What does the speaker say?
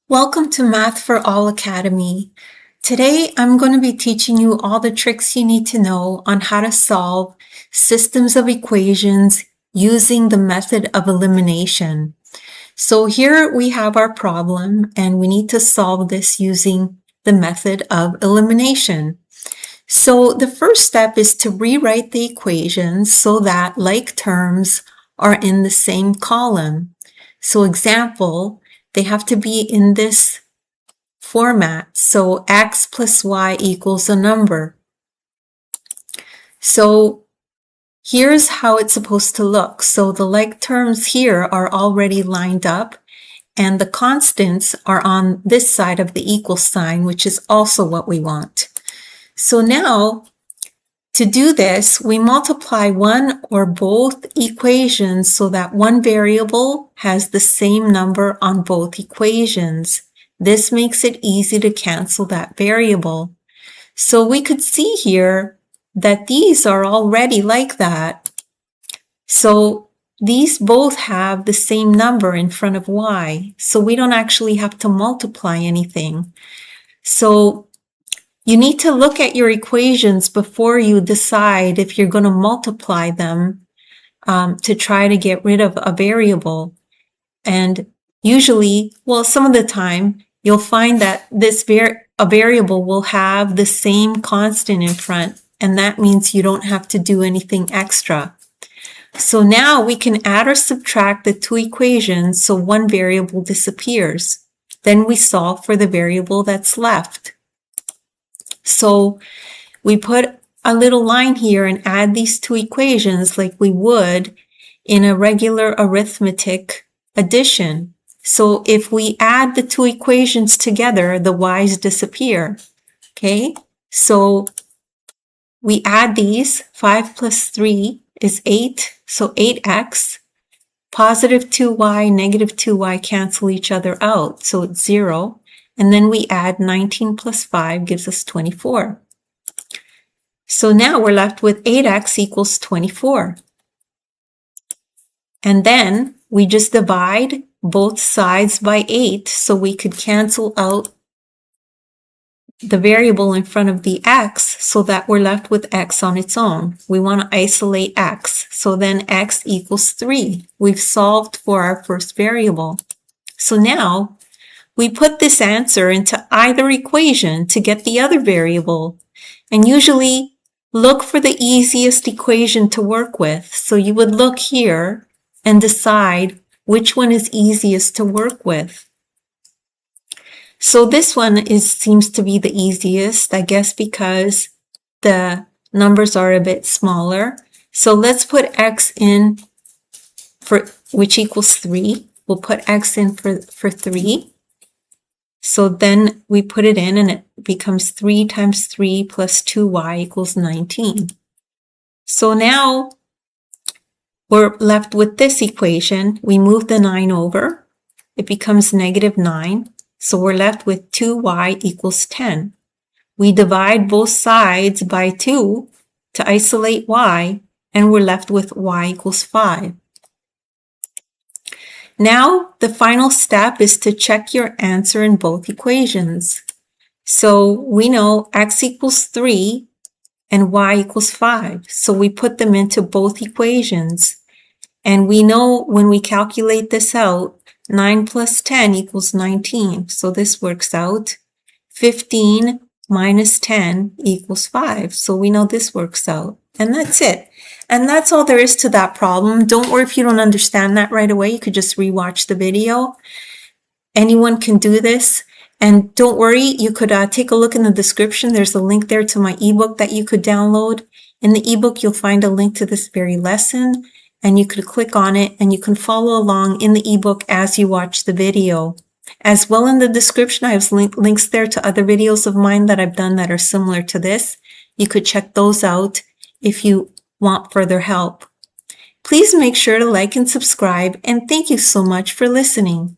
Welcome to Math for All Academy. Today, I'm going to be teaching you all the tricks you need to know on how to solve systems of equations using the method of elimination. So here we have our problem, and we need to solve this using the method of elimination. So the first step is to rewrite the equations so that like terms are in the same column. So example, they have to be in this format. So x plus y equals a number. So here's how it's supposed to look. So the like terms here are already lined up, and the constants are on this side of the equal sign, which is also what we want. So now, to do this, we multiply one or both equations so that one variable has the same number on both equations. This makes it easy to cancel that variable. So we could see here that these are already like that. So these both have the same number in front of y. So we don't actually have to multiply anything. So you need to look at your equations before you decide if you're going to multiply them to try to get rid of a variable. And usually, well, some of the time, you'll find that a variable will have the same constant in front, and that means you don't have to do anything extra. So now we can add or subtract the two equations so one variable disappears. Then we solve for the variable that's left. So we put a little line here and add these two equations like we would in a regular arithmetic addition. So if we add the two equations together, the y's disappear. Okay, so we add these. 5 plus 3 is 8, so 8x. Positive 2y, negative 2y cancel each other out, so it's 0. And then we add 19 plus 5 gives us 24. So now we're left with 8x equals 24. And then we just divide both sides by 8 so we could cancel out the variable in front of the x so that we're left with x on its own. We want to isolate x. So then x equals 3. We've solved for our first variable. So now we put this answer into either equation to get the other variable, and usually look for the easiest equation to work with. So you would look here and decide which one is easiest to work with. So this one seems to be the easiest, I guess, because the numbers are a bit smaller. So let's put x in for which equals 3. We'll put x in for 3. So then we put it in and it becomes 3 times 3 plus 2y equals 19. So now we're left with this equation. We move the 9 over. It becomes negative 9. So we're left with 2y equals 10. We divide both sides by 2 to isolate y, and we're left with y equals 5. Now, the final step is to check your answer in both equations. So we know x equals 3 and y equals 5. So we put them into both equations. And we know when we calculate this out, 9 plus 10 equals 19. So this works out. 15 minus 10 equals 5. So we know this works out. And that's it. And that's all there is to that problem. Don't worry if you don't understand that right away. You could just rewatch the video. Anyone can do this. And don't worry, you could take a look in the description. There's a link there to my ebook that you could download. In the ebook, you'll find a link to this very lesson, and you could click on it and you can follow along in the ebook as you watch the video. As well, in the description, I have links there to other videos of mine that I've done that are similar to this. You could check those out if you want further help. Please make sure to like and subscribe, and thank you so much for listening.